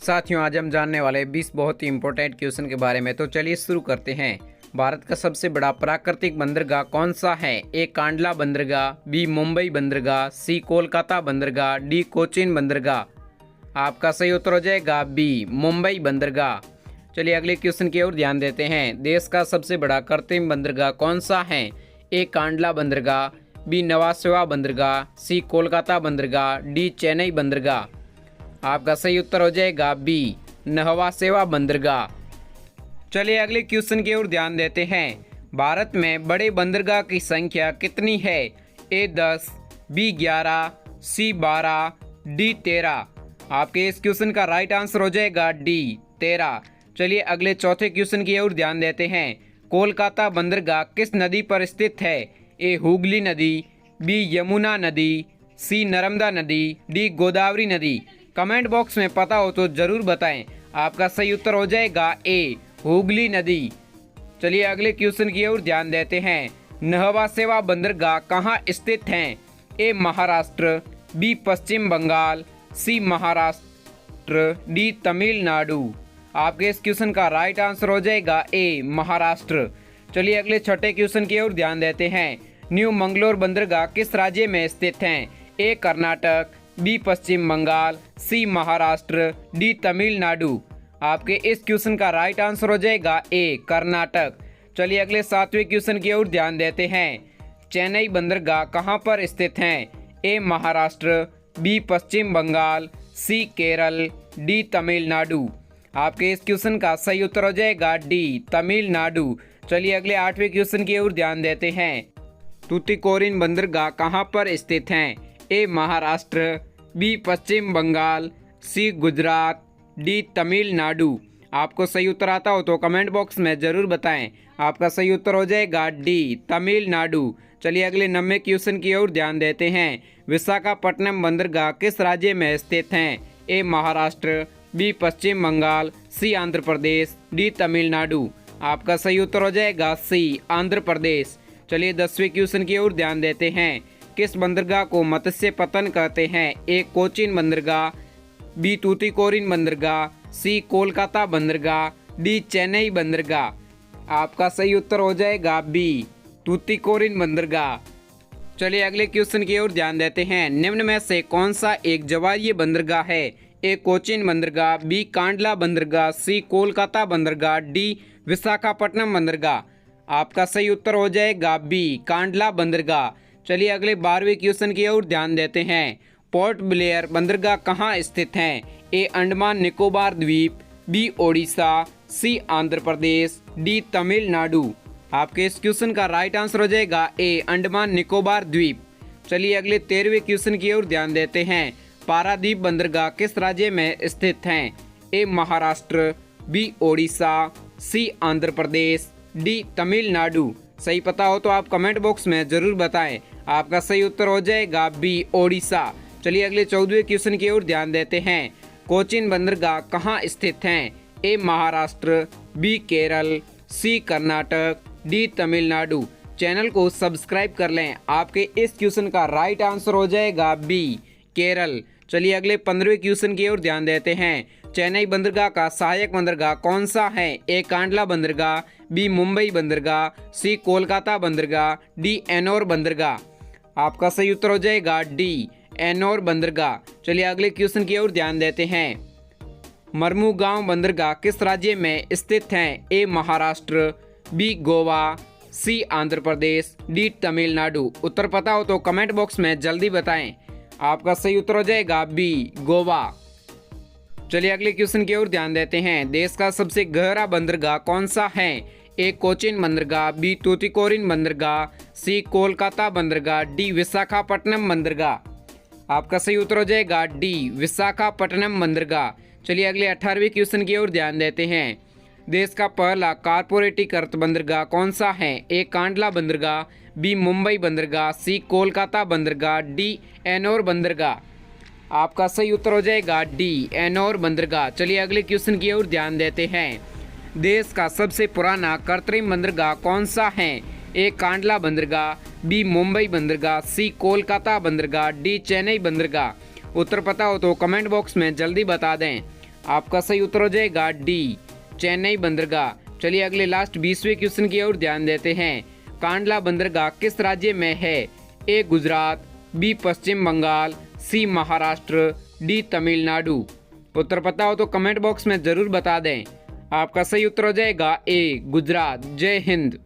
साथियों, आज हम जानने वाले 20 बहुत ही इंपॉर्टेंट क्वेश्चन के बारे में। तो चलिए शुरू करते हैं। भारत का सबसे बड़ा प्राकृतिक बंदरगाह कौन सा है? ए कांडला बंदरगाह, बी मुंबई बंदरगाह, सी कोलकाता बंदरगाह, डी कोचीन बंदरगाह। आपका सही उत्तर हो जाएगा बी मुंबई बंदरगाह। चलिए अगले क्वेश्चन की ओर ध्यान देते हैं। देश का सबसे बड़ा कृत्रिम बंदरगाह कौन सा है? ए कांडला बंदरगाह, बी नवासेवा बंदरगाह, सी कोलकाता बंदरगाह, डी चेन्नई बंदरगाह। आपका सही उत्तर हो जाएगा बी नहवा सेवा बंदरगाह। चलिए अगले क्वेश्चन की ओर ध्यान देते हैं। भारत में बड़े बंदरगाह की संख्या कितनी है? ए 10, बी 11, सी 12, डी 13। आपके इस क्वेश्चन का राइट आंसर हो जाएगा डी 13। चलिए अगले चौथे क्वेश्चन की ओर ध्यान देते हैं। कोलकाता बंदरगाह किस नदी पर स्थित है? ए हुगली नदी, बी यमुना नदी, सी नर्मदा नदी, डी गोदावरी नदी। कमेंट बॉक्स में पता हो तो जरूर बताएं। आपका सही उत्तर हो जाएगा ए हुगली नदी। चलिए अगले क्वेश्चन की ओर ध्यान देते हैं। नहवा सेवा बंदरगाह कहाँ स्थित हैं? ए महाराष्ट्र, बी पश्चिम बंगाल, सी महाराष्ट्र, डी तमिलनाडु। आपके इस क्वेश्चन का राइट आंसर हो जाएगा ए महाराष्ट्र। चलिए अगले छठे क्वेश्चन की ओर ध्यान देते हैं। न्यू मंगलोर बंदरगाह किस राज्य में स्थित हैं? ए कर्नाटक, बी पश्चिम बंगाल, सी महाराष्ट्र, डी तमिलनाडु। आपके इस क्वेश्चन का राइट आंसर हो जाएगा ए कर्नाटक। चलिए अगले सातवें क्वेश्चन की ओर ध्यान देते हैं। चेन्नई बंदरगाह कहां पर स्थित हैं? ए महाराष्ट्र, बी पश्चिम बंगाल, सी केरल, डी तमिलनाडु। आपके इस क्वेश्चन का सही उत्तर हो जाएगा डी तमिलनाडु। चलिए अगले आठवें क्वेश्चन की ओर ध्यान देते हैं। तूतीकोरिन बंदरगाह कहां पर स्थित हैं? ए महाराष्ट्र, बी पश्चिम बंगाल, सी गुजरात, डी तमिलनाडु। आपको सही उत्तर आता हो तो कमेंट बॉक्स में ज़रूर बताएं। आपका सही उत्तर हो जाएगा डी तमिलनाडु। चलिए अगले 9वें क्वेश्चन की ओर ध्यान देते हैं। विशाखापट्टनम बंदरगाह किस राज्य में स्थित हैं? ए महाराष्ट्र, बी पश्चिम बंगाल, सी आंध्र प्रदेश, डी तमिलनाडु। आपका सही उत्तर हो जाएगा सी आंध्र प्रदेश। चलिए 10वें क्वेश्चन की ओर ध्यान देते हैं। किस बंदरगाह को मत्स्य पतन कहते हैं? ए कोचीन बंदरगाह, बी तूतीकोरिन बंदरगाह, सी कोलकाता बंदरगाह, डी चेन्नई बंदरगाह। आपका सही उत्तर हो जाएगा बी तूतीकोरिन बंदरगाह। चलिए अगले क्वेश्चन की ओर ध्यान देते हैं। निम्न में से कौन सा एक जवारीय बंदरगाह है? ए कोचीन बंदरगाह, बी कांडला बंदरगाह, सी कोलकाता बंदरगाह, डी विशाखापट्टनम बंदरगाह। आपका सही उत्तर हो जाएगा बी कांडला बंदरगाह। चलिए अगले 12वें क्वेश्चन की ओर ध्यान देते हैं। पोर्ट ब्लेयर बंदरगाह कहाँ स्थित हैं? ए अंडमान निकोबार द्वीप, बी ओडिशा, सी आंध्र प्रदेश, डी तमिलनाडु। आपके इस क्वेश्चन का राइट आंसर हो जाएगा ए अंडमान निकोबार द्वीप। चलिए अगले 13वें क्वेश्चन की ओर ध्यान देते हैं। पारादीप बंदरगाह किस राज्य में स्थित हैं? ए महाराष्ट्र, बी ओडिशा, सी आंध्र प्रदेश, डी तमिलनाडु। सही पता हो तो आप कमेंट बॉक्स में ज़रूर बताएं। आपका सही उत्तर हो जाएगा बी ओडिशा। चलिए अगले 14वें क्वेश्चन की ओर ध्यान देते हैं। कोचीन बंदरगाह कहाँ स्थित हैं? ए महाराष्ट्र, बी केरल, सी कर्नाटक, डी तमिलनाडु। चैनल को सब्सक्राइब कर लें। आपके इस क्वेश्चन का राइट आंसर हो जाएगा बी केरल। चलिए अगले 15वें क्वेश्चन की ओर ध्यान देते हैं। चेन्नई बंदरगाह का सहायक बंदरगाह कौन सा है? ए कांडला बंदरगाह, बी मुंबई बंदरगाह, सी कोलकाता बंदरगाह, डी एनोर बंदरगाह। आपका सही उत्तर हो जाएगा डी एनोर बंदरगाह। चलिए अगले क्वेश्चन की ओर ध्यान देते हैं। मरमुगांव बंदरगाह किस राज्य में स्थित हैं? ए महाराष्ट्र, बी गोवा, सी आंध्र प्रदेश, डी तमिलनाडु। उत्तर पता हो तो कमेंट बॉक्स में जल्दी बताएं। आपका सही उत्तर हो जाएगा बी गोवा। चलिए अगले क्वेश्चन की ओर ध्यान देते हैं। देश का सबसे गहरा बंदरगाह कौन सा है? ए कोचीन बंदरगाह, बी तूतीकोरिन बंदरगाह, सी कोलकाता बंदरगाह, डी विशाखापट्टनम बंदरगाह। आपका सही उत्तर हो जाएगा डी विशाखापट्टनम बंदरगाह। चलिए अगले 18वें क्वेश्चन की ओर ध्यान देते हैं। देश का पहला कारपोरेटीकृत बंदरगाह कौन सा है? ए कांडला बंदरगाह, बी मुंबई बंदरगाह, सी कोलकाता बंदरगाह, डी एनोर बंदरगाह। आपका सही उत्तर हो जाएगा डी एनोर बंदरगाह। चलिए अगले क्वेश्चन की ओर ध्यान देते हैं। देश का सबसे पुराना कृत्रिम बंदरगाह कौन सा है? ए कांडला बंदरगाह, बी मुंबई बंदरगाह, सी कोलकाता बंदरगाह, डी चेन्नई बंदरगाह। उत्तर पता हो तो कमेंट बॉक्स में जल्दी बता दें। आपका सही उत्तर हो जाएगा डी, चेन्नई बंदरगाह। चलिए अगले लास्ट 20वें क्वेश्चन की ओर ध्यान देते हैं। कांडला बंदरगाह किस राज्य में है? ए गुजरात, बी पश्चिम बंगाल, सी महाराष्ट्र, डी तमिलनाडु। उत्तर पता हो तो कमेंट बॉक्स में जरूर बता दें। आपका सही उत्तर हो जाएगा ए गुजरात। जय हिंद।